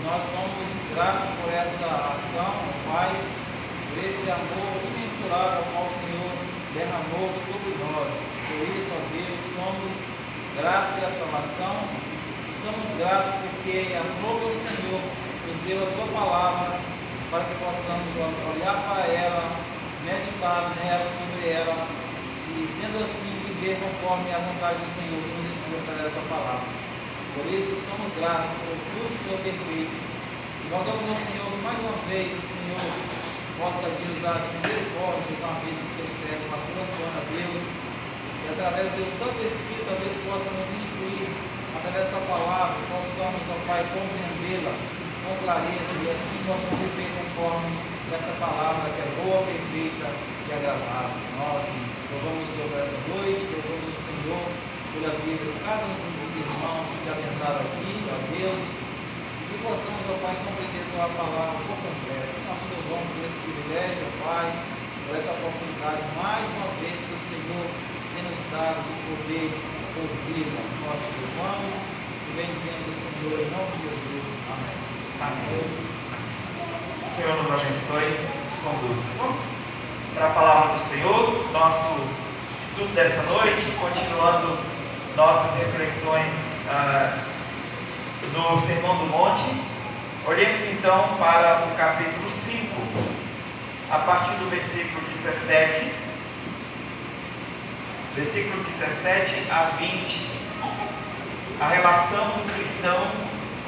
Nós somos gratos por essa ação, Pai, por esse amor imensurável ao qual o Senhor derramou sobre nós. Por isso, ó Deus, somos gratos pela salvação e somos gratos porque a própria Senhor nos deu a Tua palavra para que possamos olhar para ela, meditar nela, sobre ela e, sendo assim, viver conforme a vontade do Senhor que nos instrui através da Tua palavra. Por isso, somos gratos por tudo que o Senhor tem feito. E rogamos ao Senhor que mais uma vez o Senhor possa usar de misericórdia com a vida do Teu servo, pastor Antônio, a Deus, e através do Teu Santo Espírito, a Deus, possa nos instruir através da Tua palavra, possamos, ó Pai, compreendê-la com clareza e assim possamos viver conforme essa palavra que é boa, perfeita e agradável. Nós louvamos o Senhor por essa noite, louvamos o Senhor pela vida de cada um dos irmãos que adentraram aqui, ó Deus, e que possamos, ó Pai, compreender a Tua palavra por completo. Nós te louvamos por esse privilégio, ó Pai, por essa oportunidade, mais uma vez que o Senhor tem nos dado de poder ouvi-la. Nós te louvamos e bendizemos o Senhor em nome de Jesus. Amém. Amém. O Senhor nos abençoe e nos conduza. Vamos para a palavra do Senhor, nosso estudo dessa noite, continuando nossas reflexões no Sermão do Monte. Olhemos então para o capítulo 5, a partir do versículo 17, versículos 17 a 20, a relação do cristão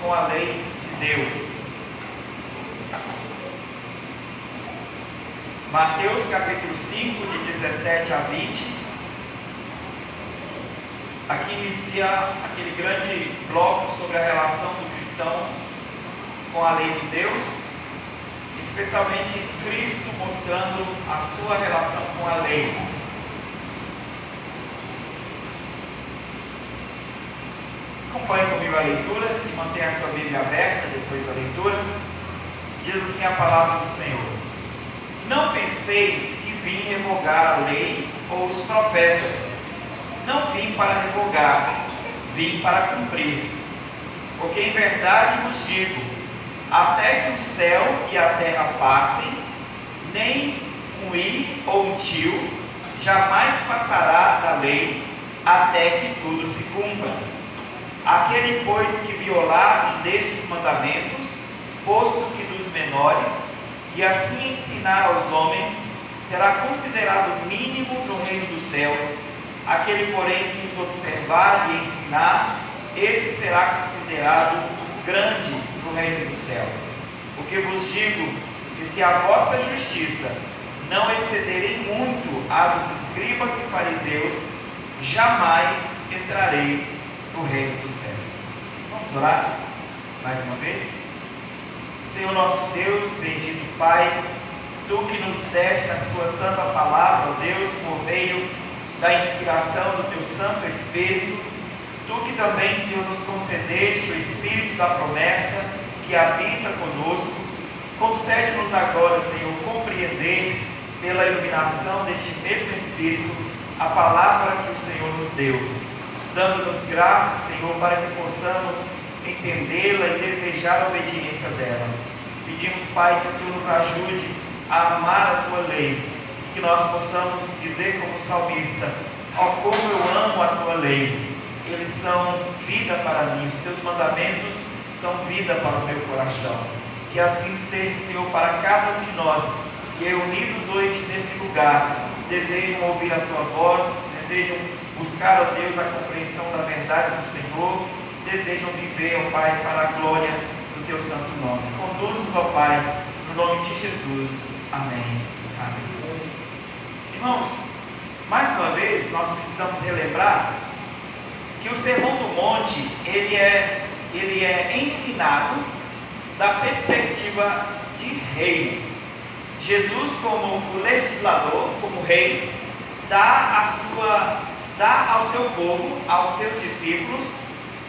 com a lei de Deus. Mateus capítulo 5, de 17 a 20. Aqui inicia aquele grande bloco sobre a relação do cristão com a lei de Deus, especialmente Cristo mostrando a sua relação com a lei. Acompanhe comigo a leitura e mantenha a sua Bíblia aberta depois da leitura. Diz assim a palavra do Senhor: Não penseis que vim revogar a lei ou os profetas. Não vim para revogar, vim para cumprir. Porque em verdade vos digo, até que o céu e a terra passem, nem um i ou um tio jamais passará da lei, até que tudo se cumpra. Aquele, pois, que violar um destes mandamentos, posto que dos menores, e assim ensinar aos homens, será considerado mínimo no reino dos céus. Aquele, porém, que os observar e ensinar, esse será considerado grande no reino dos céus. Porque vos digo que se a vossa justiça não excederem muito a dos escribas e fariseus, jamais entrareis no reino dos céus. Vamos orar mais uma vez? Senhor nosso Deus, bendito Pai, Tu que nos deste a Sua santa palavra, ó Deus, por meio da inspiração do Teu Santo Espírito, Tu que também, Senhor, nos concedeste o Espírito da promessa que habita conosco, concede-nos agora, Senhor, compreender pela iluminação deste mesmo Espírito a palavra que o Senhor nos deu, dando-nos graça, Senhor, para que possamos entendê-la e desejar a obediência dela. Pedimos, Pai, que o Senhor nos ajude a amar a Tua lei, que nós possamos dizer como salmista: ó, como eu amo a Tua lei, eles são vida para mim, os Teus mandamentos são vida para o meu coração. Que assim seja, Senhor, para cada um de nós que reunidos hoje neste lugar desejam ouvir a Tua voz, desejam buscar, ó Deus, a compreensão da verdade do Senhor, desejam viver, ó Pai, para a glória do Teu santo nome. Conduz-nos, ó Pai, no nome de Jesus. Amém. Amém. Irmãos, mais uma vez nós precisamos relembrar que o Sermão do Monte ele é ensinado da perspectiva de reino. Jesus, como o legislador, como rei, dá ao seu povo, aos seus discípulos,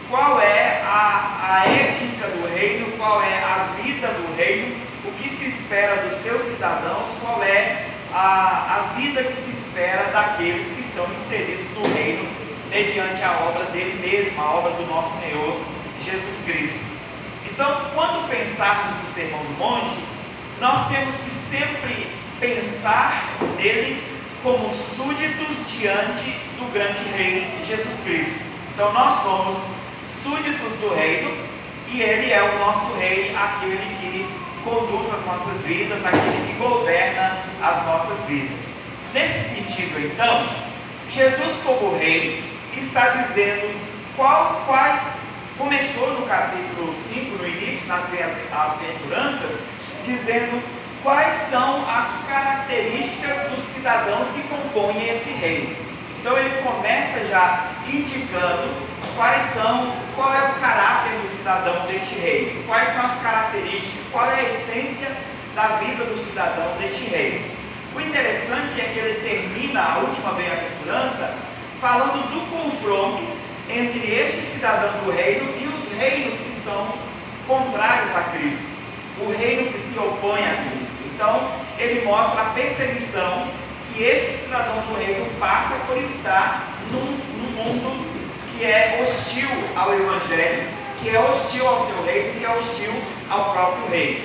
qual é a ética do reino, qual é a vida do reino, o que se espera dos seus cidadãos, qual é a vida que se espera daqueles que estão inseridos no reino, mediante a obra dele mesmo, a obra do nosso Senhor Jesus Cristo. Então, quando pensarmos no Sermão do Monte, nós temos que sempre pensar nele como súditos diante do grande Rei Jesus Cristo. Então nós somos súditos do reino e ele é o nosso Rei, aquele que conduz as nossas vidas, aquele que governa as nossas vidas. Nesse sentido, então, Jesus como Rei está dizendo começou no capítulo 5, no início, nas bem-aventuranças, dizendo quais são as características dos cidadãos que compõem esse reino. Então ele começa já indicando qual é o caráter do cidadão deste reino, quais são as características, qual é a essência da vida do cidadão deste reino. O interessante é que ele termina a última bem-aventurança falando do confronto entre este cidadão do reino e os reinos que são contrários a Cristo, o reino que se opõe a Cristo. Então ele mostra a perseguição que este cidadão do reino passa por estar num mundo que é hostil ao Evangelho, que é hostil ao seu reino, que é hostil ao próprio reino.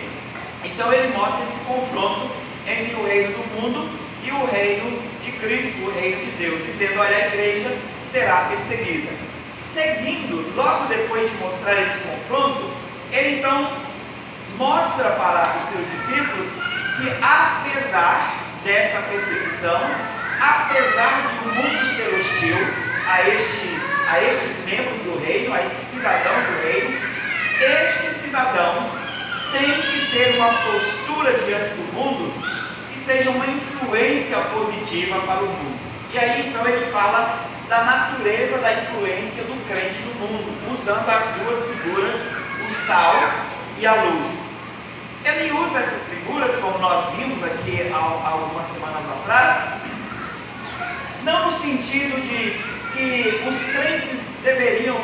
Então ele mostra esse confronto entre o reino do mundo e o reino de Cristo, o reino de Deus, dizendo: olha, a igreja será perseguida. Seguindo, logo depois de mostrar esse confronto, ele então mostra para os seus discípulos que apesar dessa perseguição, apesar de o mundo ser hostil a estes membros do reino, a esses cidadãos do reino, estes cidadãos têm que ter uma postura diante do mundo que seja uma influência positiva para o mundo. E aí então ele fala da natureza da influência do crente no mundo, usando as duas figuras, o sal e a luz. Ele usa essas figuras, como nós vimos aqui há algumas semanas atrás, não no sentido de que os crentes deveriam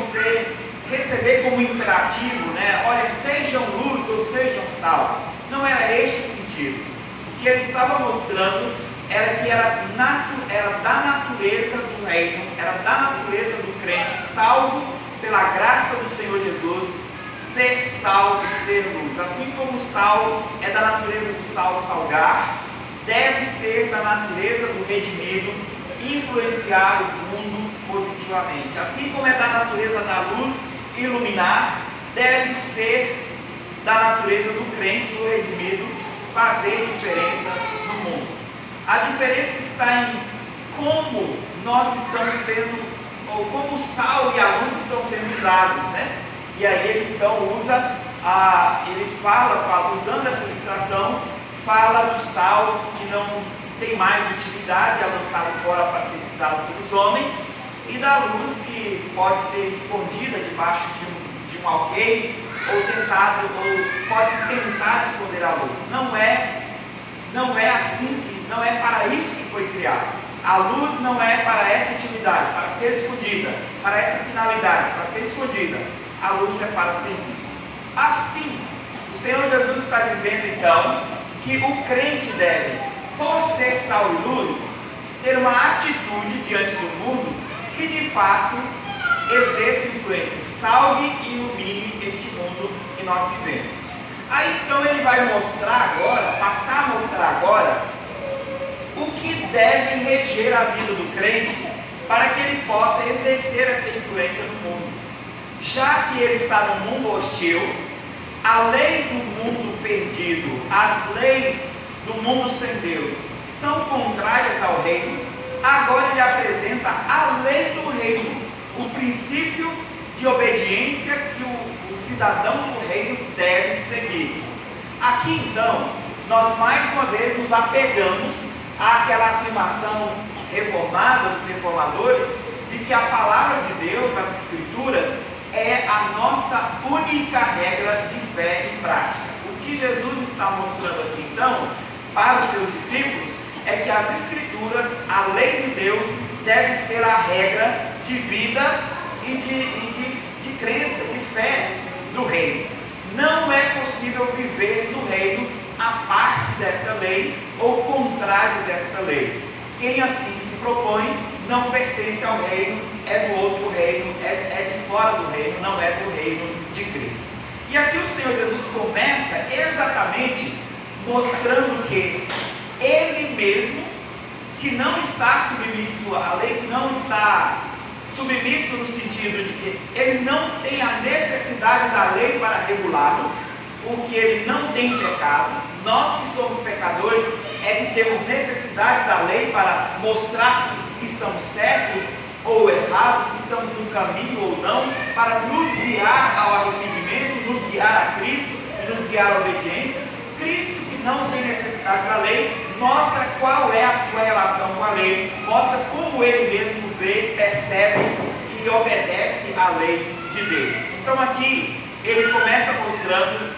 receber como imperativo, né? Olha, sejam luz ou sejam sal. Não era este o sentido. O que ele estava mostrando era que era da natureza do reino, era da natureza do crente, salvo pela graça do Senhor Jesus, ser sal e ser luz. Assim como o sal é da natureza do sal salgar, deve ser da natureza do redimido influenciar o mundo positivamente. Assim como é da natureza da luz iluminar, deve ser da natureza do crente, do redimido, fazer diferença no mundo. A diferença está em como nós estamos sendo, ou como o sal e a luz estão sendo usados, né? E aí ele então ele fala, usando essa ilustração, fala do sal que não tem mais utilidade, é lançado fora para ser pisado pelos homens, e da luz que pode ser escondida debaixo de um alqueire, ou pode-se tentar esconder a luz. Não é assim, não é para isso que foi criado. A luz não é para essa utilidade, para ser escondida, para essa finalidade, para ser escondida. A luz é para ser vista. Assim, o Senhor Jesus está dizendo então que o crente deve, por ser sal e luz, ter uma atitude diante do mundo que de fato exerça influência, salgue e ilumine este mundo que nós vivemos. Aí então ele vai passar a mostrar agora o que deve reger a vida do crente para que ele possa exercer essa influência no mundo. Já que ele está num mundo hostil, a lei do mundo perdido, as leis do mundo sem Deus são contrárias ao reino, agora ele apresenta a lei do reino, o princípio de obediência que o cidadão do reino deve seguir. Aqui então, nós mais uma vez nos apegamos àquela afirmação reformada dos reformadores de que a palavra de Deus, as Escrituras, é a nossa única regra de fé e prática. O que Jesus está mostrando aqui então para os seus discípulos é que as Escrituras, a lei de Deus, deve ser a regra de vida e de crença, de fé do reino. Não é possível viver no reino a parte desta lei ou contrários a esta lei. Quem assim se propõe não pertence ao reino, é do outro reino, é de fora do reino, não é do reino de Cristo. E aqui o Senhor Jesus começa exatamente mostrando que ele mesmo, que não está submisso à lei, que não está submisso no sentido de que ele não tem a necessidade da lei para regulá-lo, porque ele não tem pecado. Nós que somos pecadores é que temos necessidade da lei para mostrar se estamos certos ou errados, se estamos no caminho ou não, para nos guiar ao arrependimento, nos guiar a Cristo e nos guiar à obediência. Cristo, que não tem necessidade da lei, mostra qual é a sua relação com a lei, mostra como ele mesmo vê, percebe e obedece à lei de Deus. Então aqui ele começa mostrando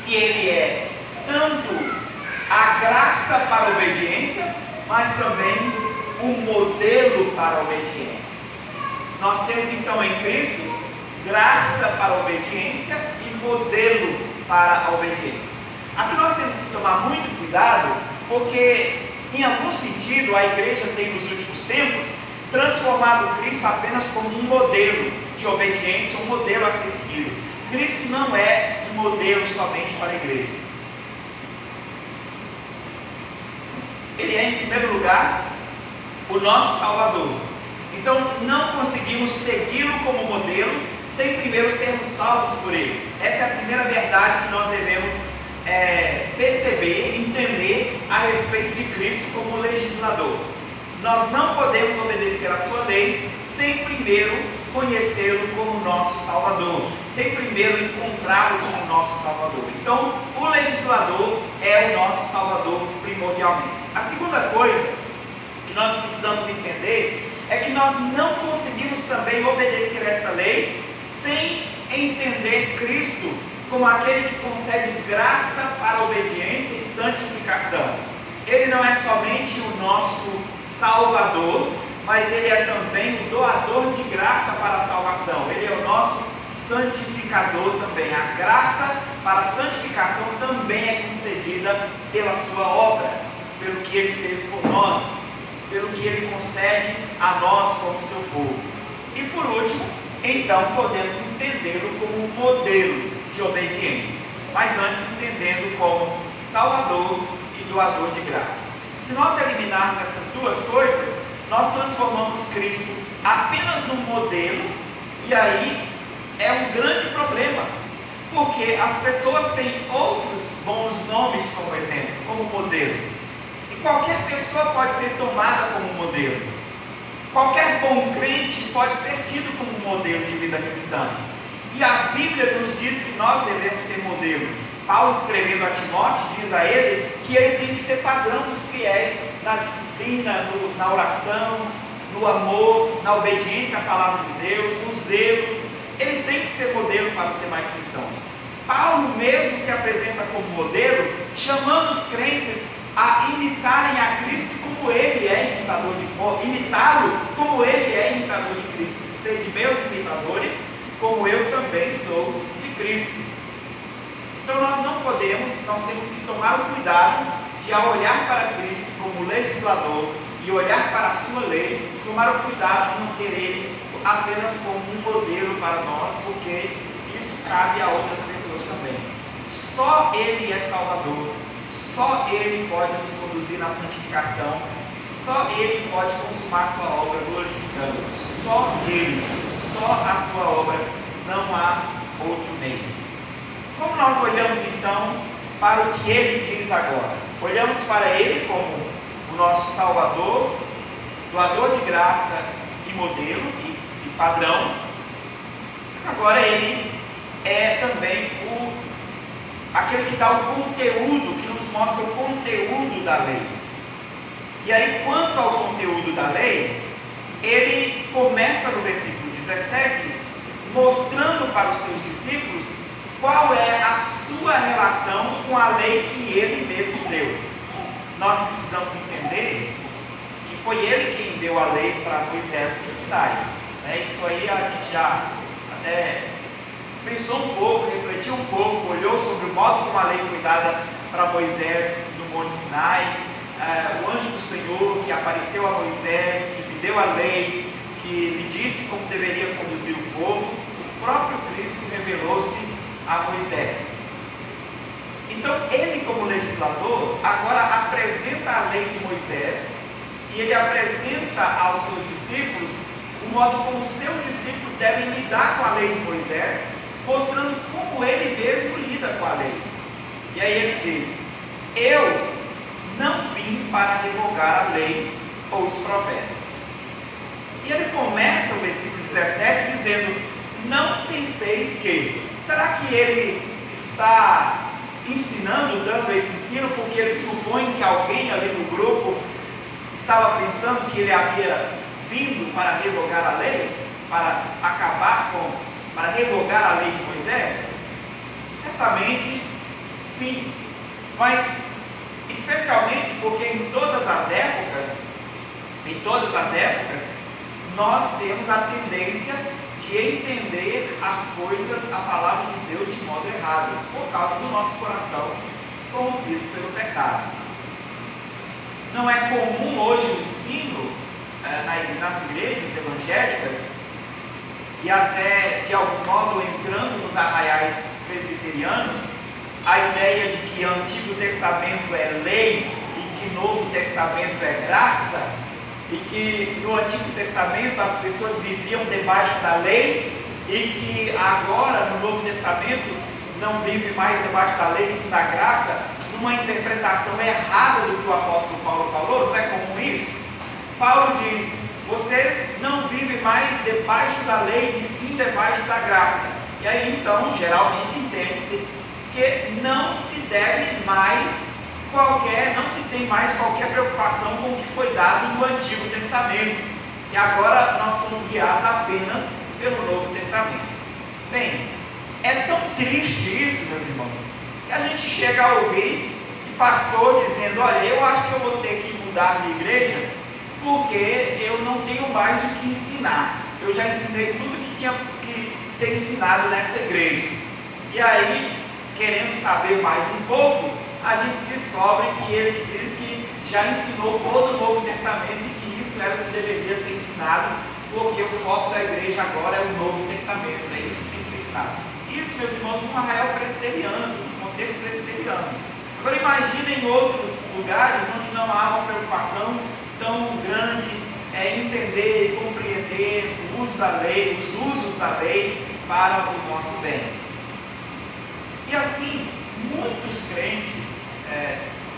que ele é tanto a graça para a obediência, mas também o modelo para a obediência. Nós temos então em Cristo graça para a obediência e modelo para a obediência. Aqui nós temos que tomar muito cuidado, porque em algum sentido a igreja tem nos últimos tempos transformado Cristo apenas como um modelo de obediência, um modelo a ser seguido. Cristo não é um modelo somente para a igreja. Ele é, em primeiro lugar, o nosso Salvador. Então não conseguimos segui-lo como modelo sem primeiro sermos salvos por ele. Essa é a primeira verdade que nós devemos perceber, entender a respeito de Cristo como legislador. Nós não podemos obedecer a sua lei sem primeiro conhecê-lo como nosso Salvador, sem primeiro encontrá-lo como nosso Salvador. Então o legislador é o nosso Salvador primordialmente. A segunda coisa que nós precisamos entender é que nós não conseguimos também obedecer esta lei sem entender Cristo como aquele que concede graça para a obediência e santificação. Ele não é somente o nosso Salvador, mas ele é também o doador de graça para a salvação. Ele é o nosso santificador também. A graça para a santificação também é concedida pela sua obra, pelo que ele fez por nós, pelo que ele concede a nós como seu povo. E por último, então podemos entendê-lo como um modelo de obediência, mas antes entendendo como Salvador e doador de graça. Se nós eliminarmos essas duas coisas, nós transformamos Cristo apenas num modelo, e aí é um grande problema, porque as pessoas têm outros bons nomes como exemplo, como modelo, e qualquer pessoa pode ser tomada como modelo. Qualquer bom crente pode ser tido como um modelo de vida cristã. E a Bíblia nos diz que nós devemos ser modelo. Paulo, escrevendo a Timóteo, diz a ele que ele tem que ser padrão dos fiéis na disciplina, na oração, no amor, na obediência à palavra de Deus, no zelo. Ele tem que ser modelo para os demais cristãos. Paulo mesmo se apresenta como modelo, chamando os crentes a imitarem a Cristo como ele é imitador de imitá-lo como ele é imitador de Cristo. Sede meus imitadores, como eu também sou de Cristo. Então nós não podemos, nós temos que tomar o cuidado de, ao olhar para Cristo como legislador e olhar para a sua lei, tomar o cuidado de não ter ele apenas como um modelo para nós, porque isso cabe a outras pessoas também. Só ele é Salvador, só ele pode nos conduzir na santificação, e só ele pode consumar a sua obra glorificando. Só ele, só a sua obra, não há outro meio. Como nós olhamos então para o que ele diz agora? Olhamos para ele como o nosso Salvador, doador de graça e modelo e padrão, mas agora ele é também aquele que dá o conteúdo, que nos mostra o conteúdo da lei. E aí, quanto ao conteúdo da lei, ele começa no versículo 17, mostrando para os seus discípulos qual é a sua relação com a lei que ele mesmo deu. Nós precisamos entender que foi ele quem deu a lei para Moisés no Sinai. Isso aí a gente já até pensou um pouco, refletiu um pouco, olhou sobre o modo como a lei foi dada para Moisés no Monte Sinai. O anjo do Senhor que apareceu a Moisés, que lhe deu a lei, que lhe disse como deveria conduzir o povo. O próprio Cristo revelou-se a Moisés. Então ele, como legislador, agora apresenta a lei de Moisés e ele apresenta aos seus discípulos o modo como os seus discípulos devem lidar com a lei de Moisés, mostrando como ele mesmo lida com a lei. E aí ele diz: eu não vim para revogar a lei ou os profetas. E ele começa o versículo 17 dizendo: não penseis que. Será que ele está ensinando, dando esse ensino, porque ele supõe que alguém ali no grupo estava pensando que ele havia vindo para revogar a lei, para para revogar a lei de Moisés? Certamente sim, mas especialmente porque em todas as épocas, nós temos a tendência de entender as coisas, a palavra de Deus, de modo errado, por causa do nosso coração corrompido pelo pecado. Não é comum hoje o ensino nas igrejas evangélicas, e até de algum modo entrando nos arraiais presbiterianos, a ideia de que o Antigo Testamento é lei e que o Novo Testamento é graça, e que no Antigo Testamento as pessoas viviam debaixo da lei e que agora no Novo Testamento não vive mais debaixo da lei, sim da graça, numa interpretação errada do que o apóstolo Paulo falou. Não é comum isso? Paulo diz: vocês não vivem mais debaixo da lei e sim debaixo da graça. E aí então geralmente entende-se que não se tem mais qualquer preocupação com o que foi dado no Antigo Testamento, e agora nós somos guiados apenas pelo Novo Testamento. Bem, é tão triste isso, meus irmãos, que a gente chega a ouvir pastor dizendo: olha, eu acho que eu vou ter que mudar de igreja porque eu não tenho mais o que ensinar, eu já ensinei tudo que tinha que ser ensinado nesta igreja. E aí, querendo saber mais um pouco, a gente descobre que ele diz que já ensinou todo o Novo Testamento e que isso era o que deveria ser ensinado, porque o foco da igreja agora é o Novo Testamento, é isso que tem que ser ensinado. Isso, meus irmãos, num arraial presbiteriano, num contexto presbiteriano. Agora imaginem outros lugares onde não há uma preocupação tão grande em entender e compreender o uso da lei, os usos da lei para o nosso bem. E assim, muitos crentes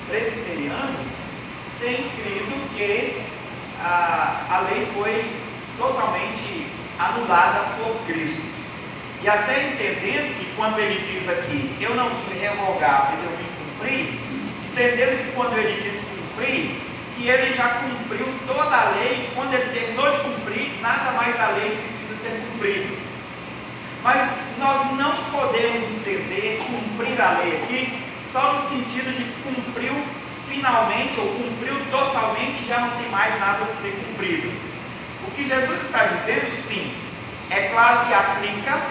presbiterianos têm crido que a lei foi totalmente anulada por Cristo. E até entendendo que quando ele diz aqui: eu não vim revogar, mas eu vim cumprir, entendendo que quando ele diz cumprir, que ele já cumpriu toda a lei, e quando ele terminou de cumprir, nada mais da lei precisa ser cumprido. Mas nós não podemos entender cumprir a lei aqui só no sentido de cumpriu finalmente ou cumpriu totalmente, já não tem mais nada a ser cumprido. O que Jesus está dizendo, sim, é claro que aplica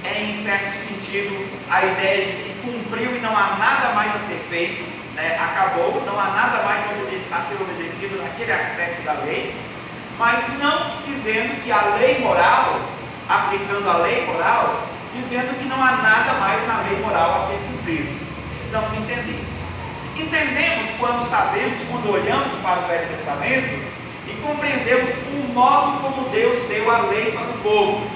em certo sentido a ideia de que cumpriu e não há nada mais a ser feito, né? Acabou, não há nada mais a ser obedecido naquele aspecto da lei, mas não dizendo que a lei moral, aplicando a lei moral, dizendo que não há nada mais na lei moral a ser cumprido. Precisamos entender. Entendemos quando olhamos para o Velho Testamento e compreendemos o modo como Deus deu a lei para o povo.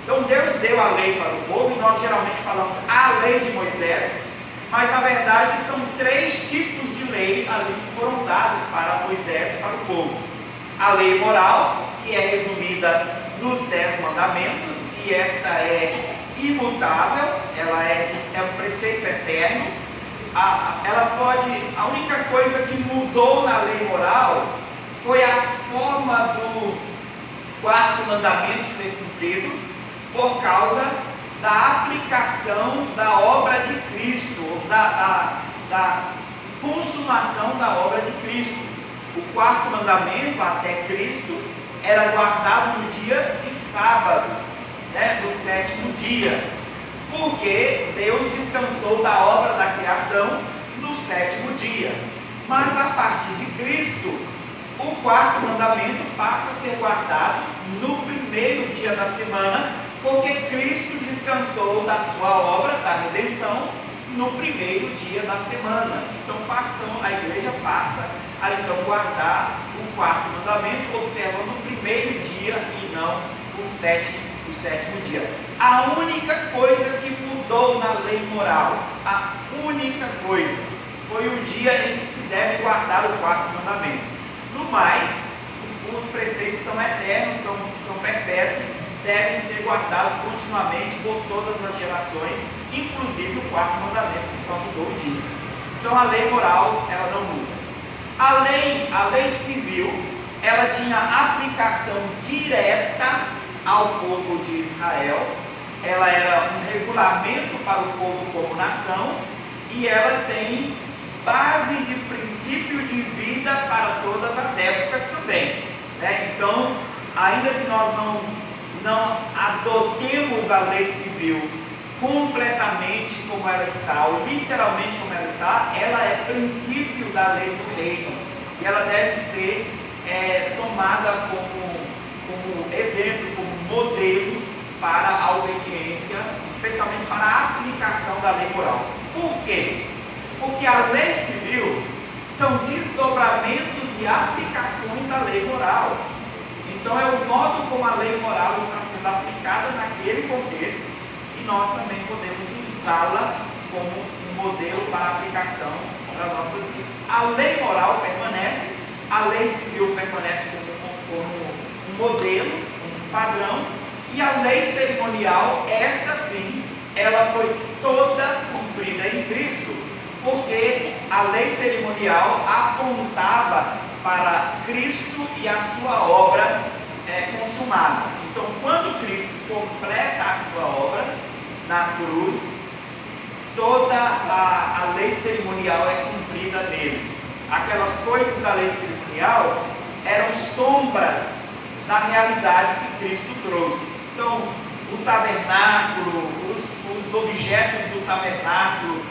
Então Deus deu a lei para o povo, e nós geralmente falamos a lei de Moisés, mas na verdade são 3 tipos de lei ali que foram dados para Moisés e para o povo. A lei moral, que é resumida nos 10 mandamentos, e esta é imutável, ela é um preceito eterno. A única coisa que mudou na lei moral foi a forma do 4º mandamento ser cumprido, por causa da aplicação da obra de Cristo, da consumação da obra de Cristo. O 4º mandamento, até Cristo, era guardado no dia de sábado, no 7º dia, porque Deus descansou da obra da criação no 7º dia. Mas a partir de Cristo, o 4º mandamento passa a ser guardado no 1º dia da semana, porque Cristo descansou da sua obra da redenção no primeiro dia da semana. Então a igreja passa a então guardar o quarto mandamento, observando o primeiro dia e não o sétimo dia. A única coisa que mudou na lei moral, a única coisa, foi o dia em que se deve guardar o quarto mandamento. No mais, os preceitos são eternos, são perpétuos, devem ser guardados continuamente por todas as gerações, inclusive o quarto mandamento, que só mudou o dia. Então a lei moral, ela não muda. A lei civil, ela tinha aplicação direta ao povo de Israel. Ela era um regulamento para o povo como nação, e ela tem base de princípio de vida para todas as épocas também, né? Então, ainda que nós não adotemos a lei civil completamente como ela está, ou literalmente como ela está, ela é princípio da lei do reino, e ela deve ser tomada como exemplo, como modelo para a obediência, especialmente para a aplicação da lei moral. Por quê? Porque a lei civil são desdobramentos e aplicações da lei moral. Então é o modo como a lei moral está sendo aplicada naquele contexto, e nós também podemos usá-la como um modelo para a aplicação para as nossas vidas. A lei moral permanece, a lei civil permanece como um modelo, um padrão, e a lei cerimonial, esta sim, ela foi toda cumprida em Cristo, porque a lei cerimonial apontava para Cristo e a sua obra consumada. Então, quando Cristo completa a sua obra na cruz, toda a lei cerimonial é cumprida nele. Aquelas coisas da lei cerimonial eram sombras da realidade que Cristo trouxe. Então, o tabernáculo, os objetos do tabernáculo,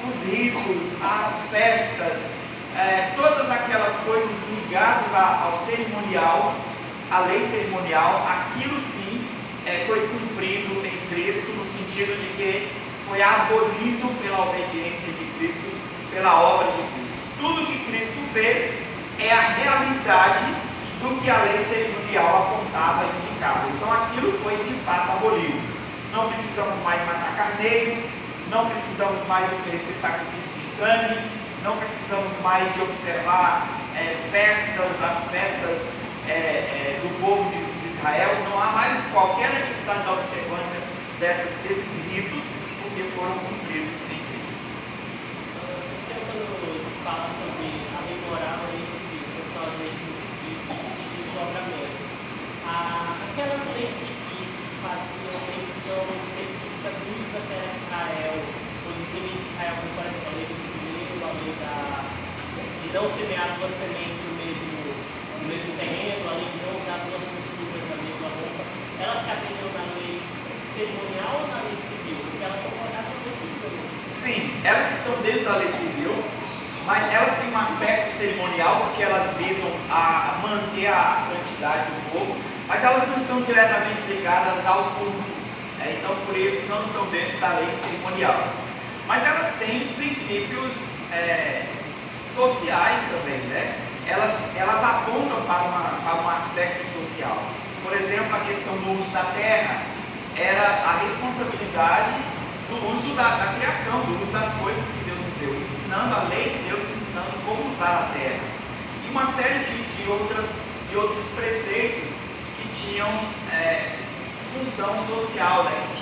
os ritos, as festas, todas aquelas coisas ligadas ao cerimonial, à lei cerimonial, aquilo sim foi cumprido em Cristo, no sentido de que foi abolido pela obediência de Cristo, pela obra de Cristo. Tudo que Cristo fez é a realidade do que a lei cerimonial apontava e indicava. Então aquilo foi de fato abolido. Não precisamos mais matar carneiros, não precisamos mais oferecer sacrifício de sangue, não precisamos mais de observar as festas do povo de Israel. Não há mais qualquer necessidade da observância desses ritos, porque foram cumpridos em Cristo. Quando fala sobre a lei moral e o pessoal de desdobramento, aquelas leis civis que faziam menção específica do uso da terra de Israel, os limites de Israel, como por exemplo a lei do jubileu, a lei de não semear duas sementes no mesmo terreno, a lei de não usar duas costuras na mesma roupa, elas caberiam na lei cerimonial ou na lei civil? Porque elas são colocadas na lei civil. Sim, elas estão dentro da lei civil, mas elas têm um aspecto cerimonial, porque elas visam a manter a santidade do povo, mas elas não estão diretamente ligadas ao culto, então por isso não estão dentro da lei cerimonial. Mas elas têm princípios sociais também, né? Elas apontam para um aspecto social. Por exemplo, a questão do uso da terra era a responsabilidade do uso da criação, do uso das coisas que Deus nos deu, ensinando a lei de Deus, ensinando como usar a terra. E uma série de outros preceitos que tinham função social, né? que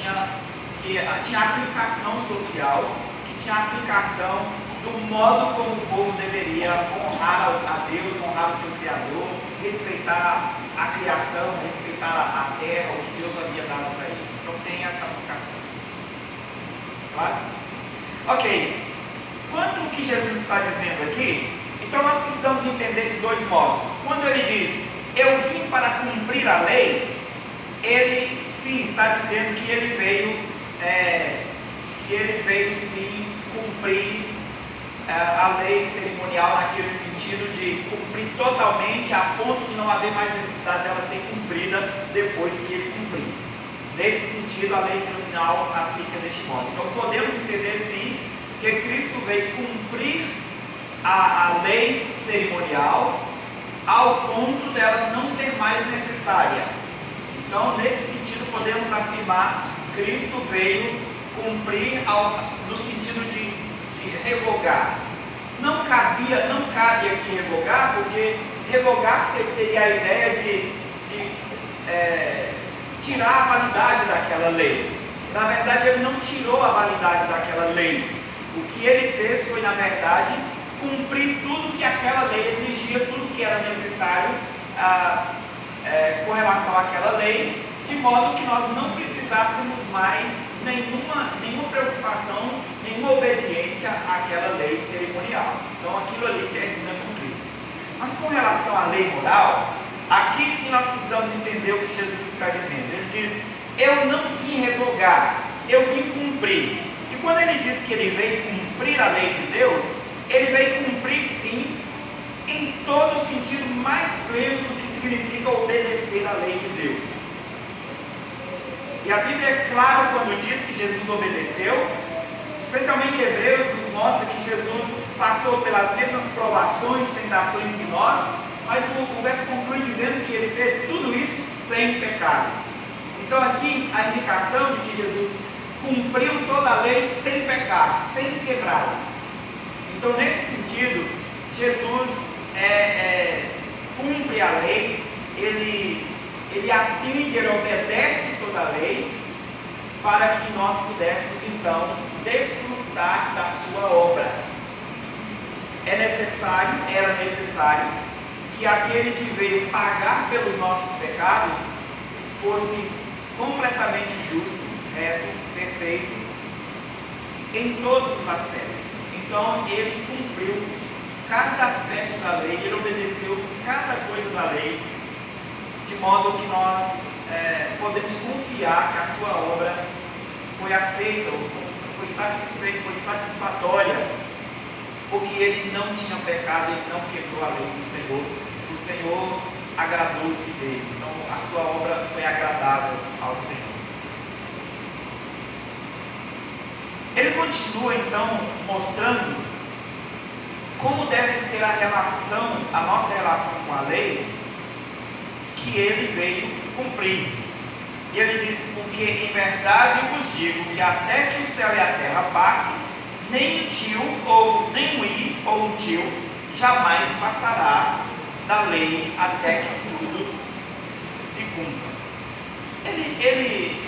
tinha aplicação social, que tinha aplicação do modo como o povo deveria honrar a Deus, honrar o seu Criador, respeitar a criação, respeitar a terra, o que Deus havia dado para ele. Então tem essa aplicação. Claro? Ok. Quanto ao que Jesus está dizendo aqui, então nós precisamos entender de dois modos. Quando ele diz, eu vim para cumprir a lei, ele sim está dizendo que ele veio sim cumprir a lei cerimonial naquele sentido de cumprir totalmente a ponto de não haver mais necessidade dela ser cumprida depois que ele cumprir. Nesse sentido, a lei cerimonial aplica deste modo. Então podemos entender sim veio cumprir a lei cerimonial ao ponto delas não ser mais necessária. Então, nesse sentido, podemos afirmar que Cristo veio cumprir no sentido de revogar. Não cabe aqui revogar, porque revogar teria a ideia de tirar a validade daquela lei. Na verdade, ele não tirou a validade daquela lei. O que ele fez foi, na verdade, cumprir tudo que aquela lei exigia, tudo que era necessário com relação àquela lei, de modo que nós não precisássemos mais nenhuma preocupação, nenhuma obediência àquela lei cerimonial. Então aquilo ali termina com Cristo. Mas com relação à lei moral, aqui sim nós precisamos entender o que Jesus está dizendo. Ele diz: eu não vim revogar, eu vim cumprir. E quando ele diz que ele veio cumprir a lei de Deus, ele veio cumprir sim, em todo o sentido mais pleno do que significa obedecer à lei de Deus. E a Bíblia é clara quando diz que Jesus obedeceu, especialmente Hebreus nos mostra que Jesus passou pelas mesmas provações, tentações que nós, mas o verso conclui dizendo que ele fez tudo isso sem pecado. Então aqui a indicação de que Jesus cumpriu toda a lei sem pecar, sem quebrá-la. Então nesse sentido, Jesus cumpre a lei, ele atende, ele obedece toda a lei, para que nós pudéssemos então desfrutar da sua obra. Era necessário que aquele que veio pagar pelos nossos pecados fosse completamente justo, reto, perfeito, em todos os aspectos. Então ele cumpriu cada aspecto da lei, ele obedeceu cada coisa da lei, de modo que nós podemos confiar que a sua obra foi aceita, foi satisfeita, foi satisfatória, porque ele não tinha pecado, ele não quebrou a lei do Senhor. O Senhor agradou-se dele, então a sua obra foi agradável ao Senhor. Ele continua então mostrando como deve ser a nossa relação com a lei, que ele veio cumprir. E ele diz: porque em verdade vos digo que até que o céu e a terra passem, nem um tio, ou nem um i, ou um tio, jamais passará da lei até que tudo se cumpra. Ele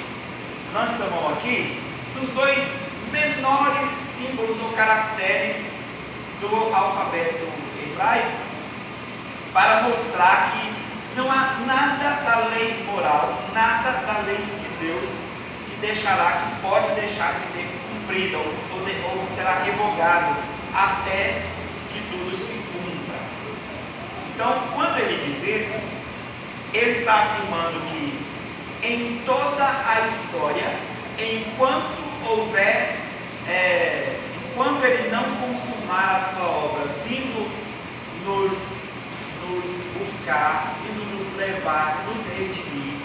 lança a mão aqui dos dois menores símbolos ou caracteres do alfabeto hebraico, para mostrar que não há nada da lei moral, nada da lei de Deus que pode deixar de ser cumprida ou será revogado até que tudo se cumpra. Então, quando ele diz isso, ele está afirmando que em toda a história, enquanto ele não consumar a sua obra, vindo nos buscar, vindo nos levar, nos redimir,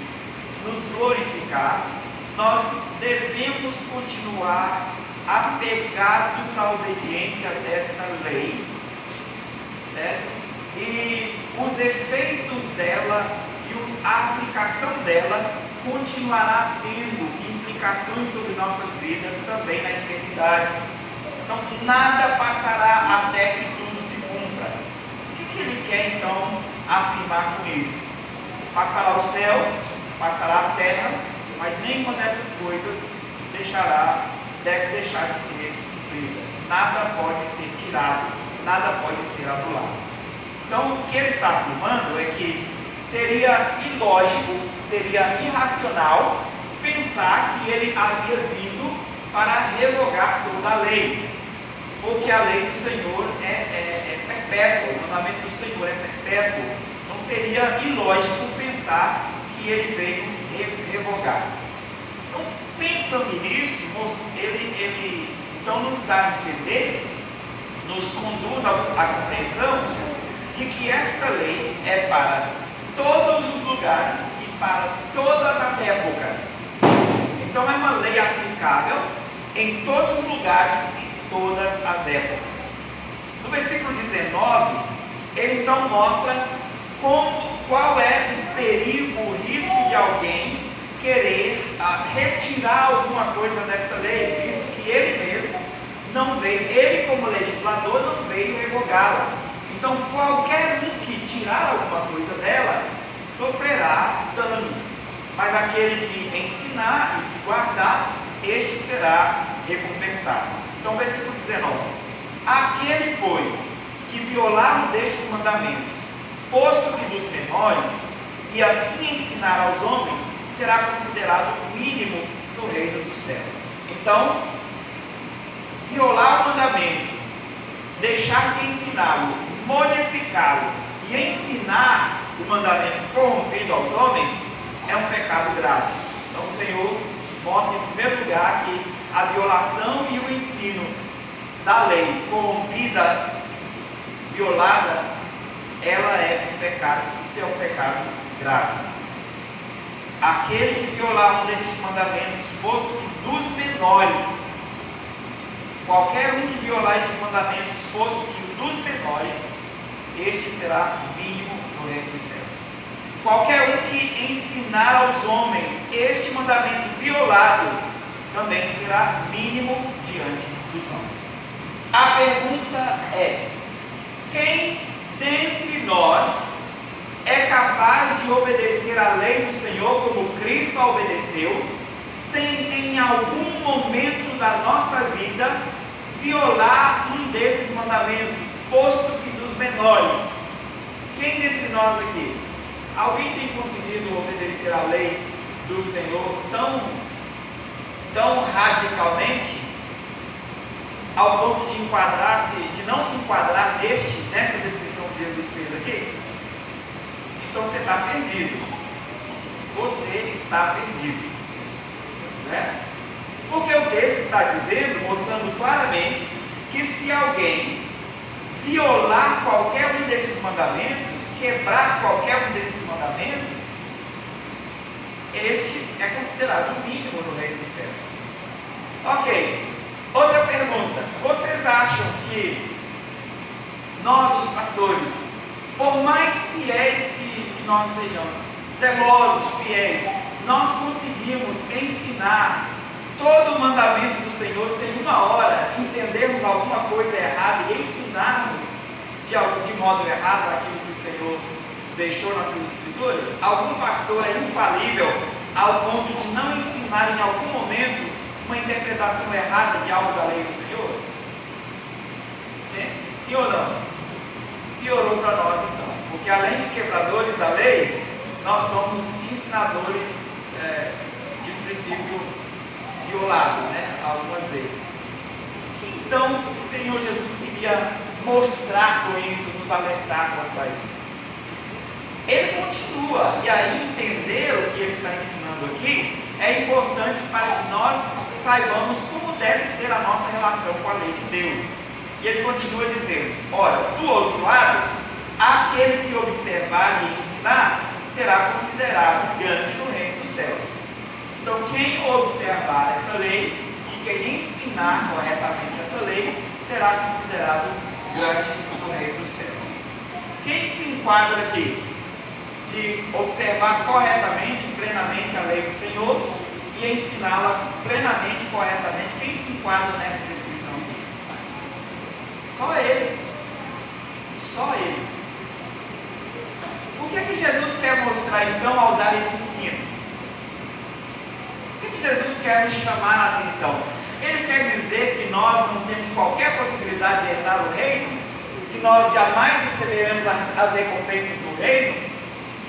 nos glorificar, nós devemos continuar apegados à obediência desta lei, né? E os efeitos dela e a aplicação dela continuará tendo implicações sobre nossas vidas também na eternidade. Então nada passará até que tudo se cumpra. O que ele quer então afirmar com isso? Passará o céu, passará a terra, mas nenhuma dessas coisas deve deixar de ser cumprida. Nada pode ser tirado, nada pode ser anulado. Então o que ele está afirmando é que seria ilógico, seria irracional pensar que ele havia vindo para revogar toda a lei, porque a lei do Senhor é perpétua, o mandamento do Senhor é perpétuo. Então seria ilógico pensar que ele veio revogar. Então, pensando nisso, ele então nos dá a entender, nos conduz à compreensão de que esta lei é para todos os lugares e para todas as épocas. Então é uma lei aplicável em todos os lugares e todas as épocas. No versículo 19, ele então mostra qual é o perigo, o risco de alguém querer retirar alguma coisa desta lei, visto que ele mesmo não veio, ele como legislador não veio revogá-la. Então qualquer um que tirar alguma coisa dela sofrerá danos, mas aquele que ensinar e que guardar, este será recompensado. Então versículo 19: aquele, pois, que violar um destes mandamentos, posto que dos menores, e assim ensinar aos homens, será considerado mínimo no reino dos céus. Então, violar o mandamento, deixar de ensiná-lo, modificá-lo e ensinar o mandamento corrompido aos homens é um pecado grave. Então o Senhor mostra em primeiro lugar que a violação e o ensino da lei corrompida, violada, ela é um pecado, isso é um pecado grave. Aquele que violar um desses mandamentos, posto que dos menores, qualquer um que violar esses mandamentos, posto que dos menores, este será mínimo no reino dos céus. Qualquer um que ensinar aos homens este mandamento violado, também será mínimo diante dos homens. A pergunta é: quem dentre nós é capaz de obedecer a lei do Senhor como Cristo a obedeceu, sem em algum momento da nossa vida violar um desses mandamentos, posto que dos menores? Quem dentre nós aqui? Alguém tem conseguido obedecer a lei do Senhor tão radicalmente, ao ponto de não se enquadrar nessa descrição que Jesus fez aqui? Então você está perdido. Você está perdido, né? Porque o texto está dizendo, mostrando claramente, que se alguém violar qualquer um desses mandamentos, quebrar qualquer um desses mandamentos, este é considerado o mínimo no reino dos céus. Ok, outra pergunta: vocês acham que nós, os pastores, por mais fiéis que nós sejamos, zelosos, fiéis, nós conseguimos ensinar todo o mandamento do Senhor sem uma hora entendermos alguma coisa errada e ensinarmos de modo errado aquilo que o Senhor deixou nas suas escrituras? Algum pastor é infalível ao ponto de não ensinar em algum momento uma interpretação errada de algo da lei do Senhor? Sim ou não? Piorou para nós então, porque além de quebradores da lei, nós somos ensinadores de princípio violado, né? Algumas vezes. Então o Senhor Jesus queria mostrar com isso, nos alertar quanto a isso. Ele continua, e aí entender o que ele está ensinando aqui é importante para que nós saibamos como deve ser a nossa relação com a lei de Deus. E ele continua dizendo: ora, do outro lado, aquele que observar e ensinar será considerado grande no reino dos céus. Então quem observar esta lei e quem ensinar corretamente essa lei será considerado grande no reino dos céus. Quem se enquadra aqui de observar corretamente, plenamente a lei do Senhor e ensiná-la plenamente, corretamente? Quem se enquadra nessa descrição aqui? Só ele. Só ele. O que é que Jesus quer mostrar então ao dar esse ensino? O que é que Jesus quer nos chamar a atenção? Ele quer dizer que nós não temos qualquer possibilidade de herdar o reino? Que nós jamais receberemos as recompensas do reino?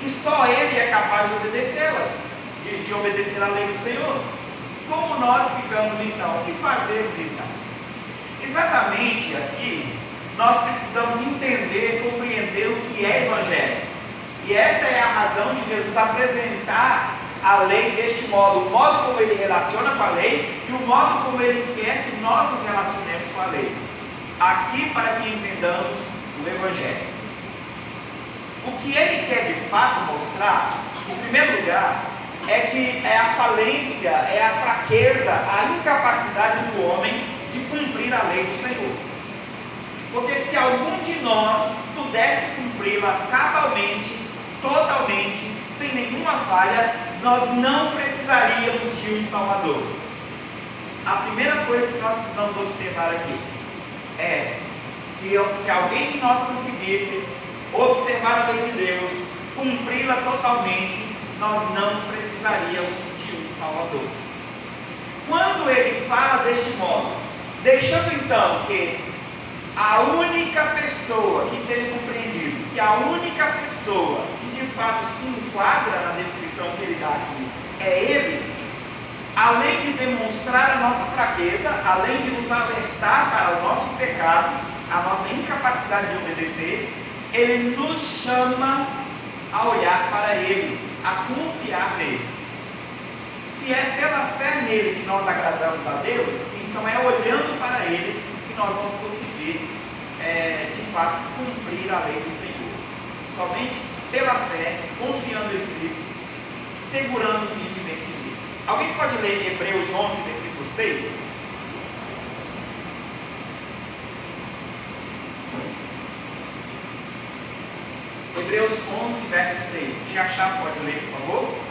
Que só Ele é capaz de obedecê-las, de obedecer a lei do Senhor? Como nós ficamos então? O que fazemos então? Exatamente aqui, nós precisamos entender, compreender o que é Evangelho. E esta é a razão de Jesus apresentar a lei deste modo, o modo como Ele relaciona com a lei e o modo como Ele quer que nós nos relacionemos com a lei. Aqui, para que entendamos o Evangelho. O que Ele quer de fato mostrar, em primeiro lugar, é que é a falência, é a fraqueza, a incapacidade do homem de cumprir a lei do Senhor. Porque se algum de nós pudesse cumpri-la cabalmente, totalmente, sem nenhuma falha, nós não precisaríamos de um Salvador. A primeira coisa que nós precisamos observar aqui é esta: se alguém de nós conseguisse observar a lei de Deus, cumpri-la totalmente, nós não precisaríamos de um Salvador. Quando ele fala deste modo, deixando então que a única pessoa que seja compreendido, que a única pessoa que de fato se enquadra na descrição que ele dá aqui é ele, além de demonstrar a nossa fraqueza, além de nos alertar para o nosso pecado, a nossa incapacidade de obedecer, ele nos chama a olhar para ele, a confiar nele. Se é pela fé nele que nós agradamos a Deus, então é olhando para ele que nós vamos conseguir, de fato, cumprir a lei do Senhor. Somente pela fé, confiando em Cristo, segurando firmemente nele. Alguém pode ler Hebreus 11, versículo 6? Hebreus 11, verso 6. Quem achar pode ler, por favor?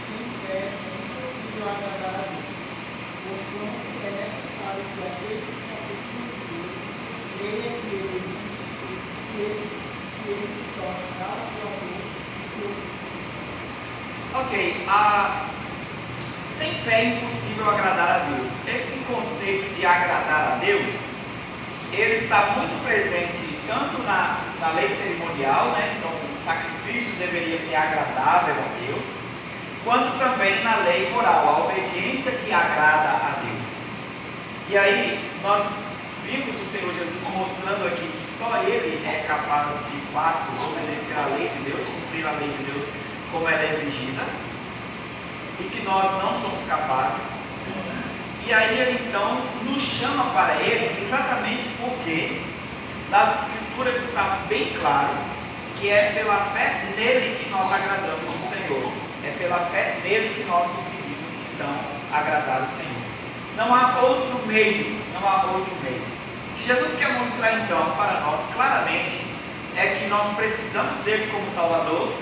Sem fé é impossível agradar a Deus, porquanto é necessário que aquele que se aproxima de Deus creia que ele existe e que ele se torna gradualmente o seu Deus. Ok, sem fé é impossível agradar a Deus. Esse conceito de agradar a Deus, ele está muito presente tanto na lei cerimonial, né? Então o sacrifício deveria ser agradável a Deus, quanto também na lei moral, a obediência que agrada a Deus. E aí nós vimos o Senhor Jesus mostrando aqui que só Ele é capaz de fato obedecer a lei de Deus, cumprir a lei de Deus como ela é exigida, e que nós não somos capazes. E aí Ele então nos chama para Ele, exatamente porque nas Escrituras está bem claro que é pela fé nele que nós agradamos o Senhor. É pela fé nele que nós conseguimos então agradar o Senhor. Não há outro meio, não há outro meio. O que Jesus quer mostrar então para nós claramente é que nós precisamos dele como Salvador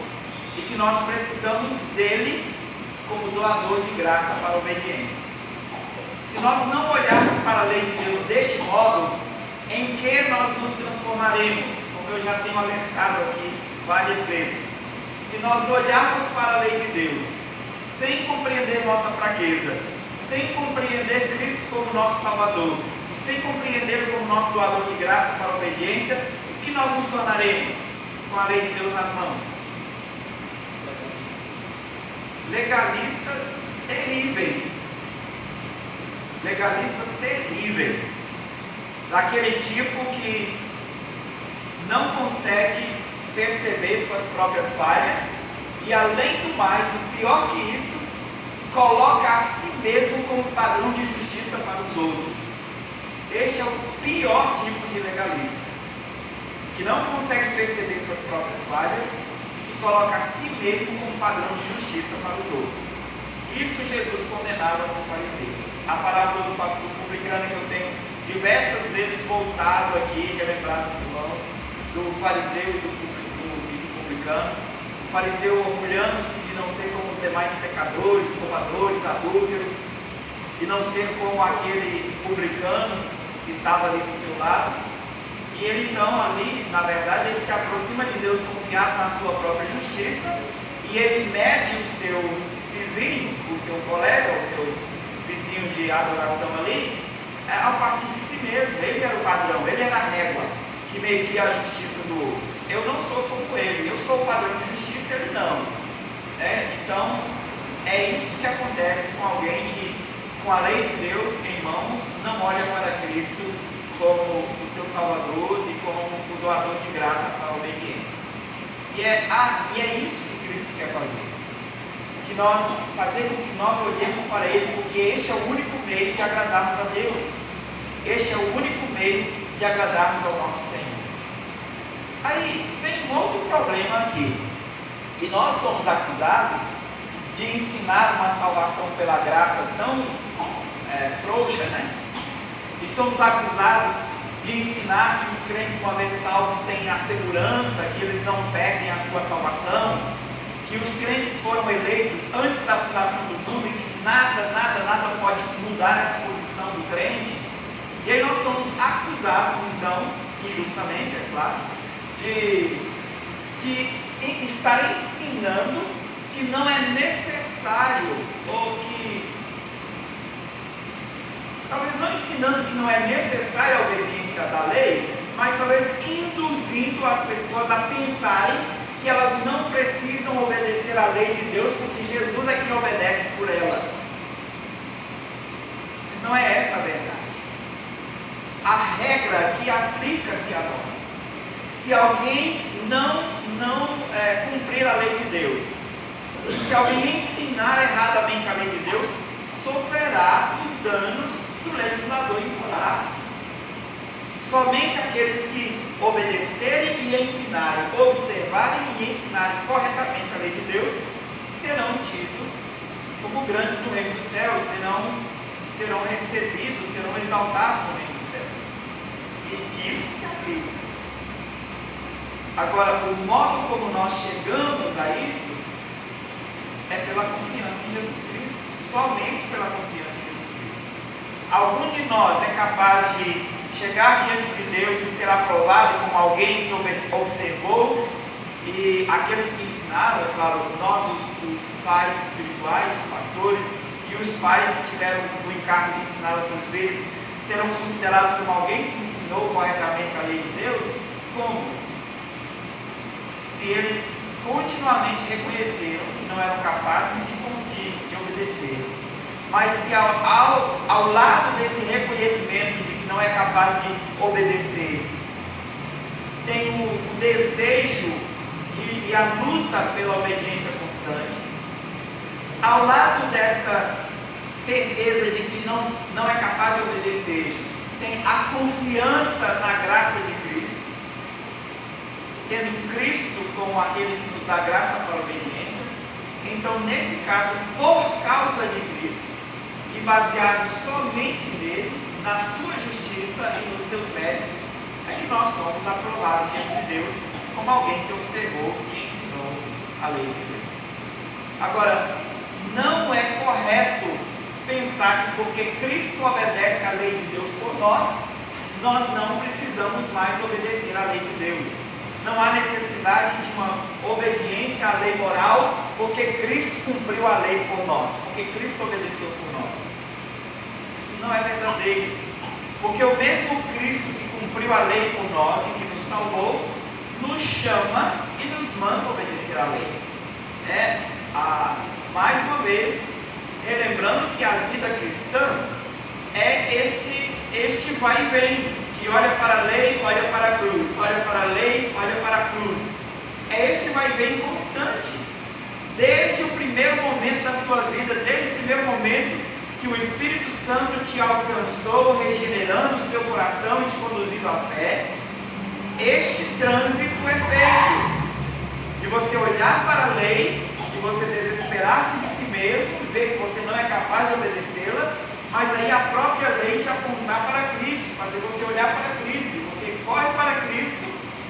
e que nós precisamos dele como doador de graça para a obediência. Se nós não olharmos para a lei de Deus deste modo, em que nós nos transformaremos? Como eu já tenho alertado aqui várias vezes. Se nós olharmos para a lei de Deus sem compreender nossa fraqueza, sem compreender Cristo como nosso Salvador e sem compreender como nosso doador de graça para a obediência, o que nós nos tornaremos com a lei de Deus nas mãos? Legalistas terríveis. Legalistas terríveis. Daquele tipo que não consegue perceber suas próprias falhas e, além do mais, o pior que isso, coloca a si mesmo como padrão de justiça para os outros. Este é o pior tipo de legalista, que não consegue perceber suas próprias falhas e que coloca a si mesmo como padrão de justiça para os outros. Isso Jesus condenava nos fariseus. A parábola do publicano que eu tenho diversas vezes voltado aqui, relembrado dos irmãos, do fariseu e do publicano. O fariseu orgulhando-se de não ser como os demais pecadores, roubadores, adúlteros, e não ser como aquele publicano que estava ali do seu lado. E ele então ali, na verdade, ele se aproxima de Deus confiado na sua própria justiça, e ele mede o seu vizinho, o seu colega, o seu vizinho de adoração ali, a partir de si mesmo. Ele era o padrão, ele era a régua que media a justiça do outro. Eu não sou como ele, eu sou o padrão de justiça, ele não. Então, é isso que acontece com alguém que, com a lei de Deus em mãos, não olha para Cristo como o seu Salvador e como o doador de graça para a obediência. E é isso que Cristo quer fazer. Fazer com que nós olhemos para Ele, porque este é o único meio de agradarmos a Deus. Este é o único meio de agradarmos ao nosso Senhor. Aí vem um outro problema aqui. E nós somos acusados de ensinar uma salvação pela graça tão frouxa, né? E somos acusados de ensinar que os crentes, uma vez salvos, têm a segurança que eles não perdem a sua salvação, que os crentes foram eleitos antes da fundação do mundo e que nada pode mudar essa posição do crente. E aí nós somos acusados, então, injustamente, é claro, de estar ensinando que não é necessário, ou que, talvez não ensinando que não é necessária a obediência da lei, mas talvez induzindo as pessoas a pensarem que elas não precisam obedecer à lei de Deus, porque Jesus é quem obedece por elas. Mas não é essa a verdade. A regra que aplica-se a nós: se alguém não cumprir a lei de Deus, e se alguém ensinar erradamente a lei de Deus, sofrerá os danos que o legislador imporá. Somente aqueles que obedecerem e ensinarem, observarem e ensinarem corretamente a lei de Deus, serão tidos como grandes no reino dos céus, serão recebidos, serão exaltados no reino dos céus. E isso se aplica. Agora, o modo como nós chegamos a isto é pela confiança em Jesus Cristo, somente pela confiança em Jesus Cristo. Algum de nós é capaz de chegar diante de Deus e ser aprovado como alguém que observou, e aqueles que ensinaram, é claro, nós os pais espirituais, os pastores e os pais que tiveram o encargo de ensinar aos seus filhos, serão considerados como alguém que ensinou corretamente a lei de Deus? Como? Se eles continuamente reconheceram que não eram capazes de obedecer, mas que ao lado desse reconhecimento de que não é capaz de obedecer, tem o desejo e a luta pela obediência constante, ao lado dessa certeza de que não é capaz de obedecer, tem a confiança na graça de Cristo, tendo Cristo como aquele que nos dá graça para a obediência. Então, nesse caso, por causa de Cristo e baseado somente nele, na sua justiça e nos seus méritos, é que nós somos aprovados diante de Deus como alguém que observou e ensinou a lei de Deus. Agora, não é correto pensar que porque Cristo obedece à lei de Deus por nós não precisamos mais obedecer à lei de Deus. Não há necessidade de uma obediência à lei moral, porque Cristo cumpriu a lei por nós, porque Cristo obedeceu por nós. Isso não é verdadeiro, porque o mesmo Cristo que cumpriu a lei por nós e que nos salvou, nos chama e nos manda obedecer à lei. Mais uma vez, relembrando que a vida cristã é este vai e vem, de olha para a lei, olha para a cruz, olha para a lei, olha para a cruz. É este vai e vem constante, desde o primeiro momento da sua vida, desde o primeiro momento que o Espírito Santo te alcançou, regenerando o seu coração e te conduzindo à fé. Este trânsito é feito de você olhar para a lei, de você desesperar-se de si mesmo, ver que você não é capaz de obedecê-la, mas aí a própria lei te apontar para Cristo, fazer você olhar para Cristo, e você corre para Cristo,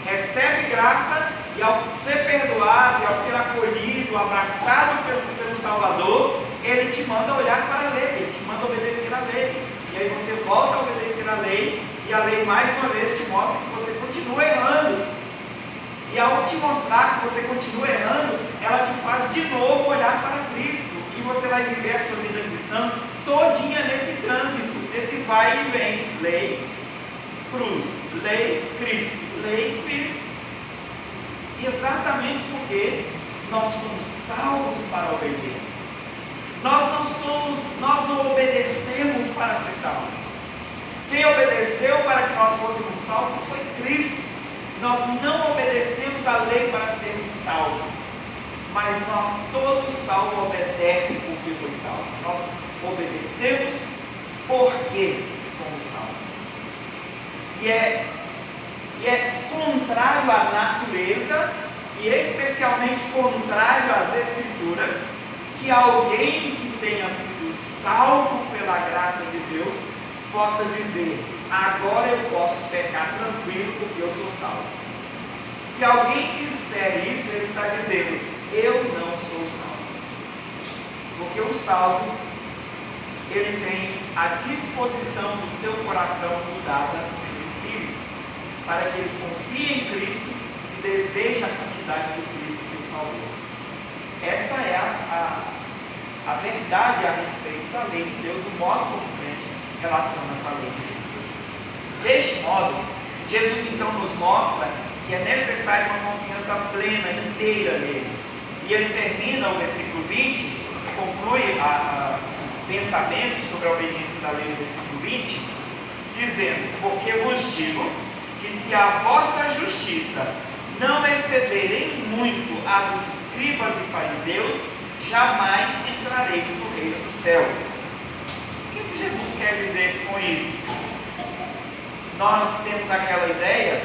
recebe graça, e ao ser perdoado, e ao ser acolhido, abraçado pelo Salvador, Ele te manda olhar para a lei, Ele te manda obedecer à lei, e aí você volta a obedecer à lei, e a lei mais uma vez te mostra que você continua errando, e ao te mostrar que você continua errando, ela te faz de novo olhar para Cristo, e você vai viver a sua vida cristã todinha nesse trânsito, nesse vai e vem, lei, cruz, lei, Cristo, lei, Cristo. E exatamente porque nós fomos salvos para a obediência. Nós não obedecemos para ser salvos. Quem obedeceu para que nós fôssemos salvos foi Cristo. Nós não obedecemos a lei para sermos salvos, mas nós todos salvos obedecem porque foi salvo. Nós obedecemos porque fomos salvos. E é contrário à natureza e especialmente contrário às Escrituras, que alguém que tenha sido salvo pela graça de Deus possa dizer: agora eu posso pecar tranquilo porque eu sou salvo. Se alguém disser isso, ele está dizendo: eu não sou salvo. Porque o salvo, ele tem a disposição do seu coração mudada pelo Espírito, para que ele confie em Cristo e deseje a santidade do Cristo que o salvou. Esta é a verdade a respeito da lei de Deus, do modo como o crente relaciona com a lei de Deus. Deste modo, Jesus então nos mostra que é necessária uma confiança plena, inteira nele. E ele termina o versículo 20, conclui o pensamento sobre a obediência da lei no versículo 20, dizendo: porque vos digo que se a vossa justiça não exceder em muito a dos escribas e fariseus, jamais entrareis no reino dos céus. O que Jesus quer dizer com isso? Nós temos aquela ideia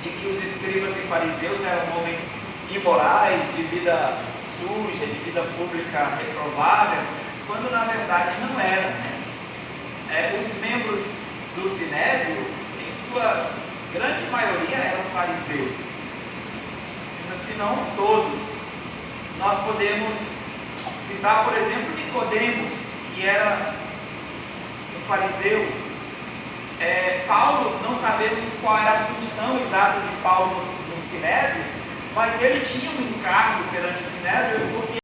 de que os escribas e fariseus eram homens imorais, de vida suja, de vida pública reprovável, quando na verdade não era. Os membros do Sinédrio, em sua grande maioria, eram fariseus, se não todos. Nós podemos citar, por exemplo, Nicodemos, que era um fariseu. Paulo, não sabemos qual era a função exata de Paulo no Sinédrio, mas ele tinha um encargo perante o Sinédrio.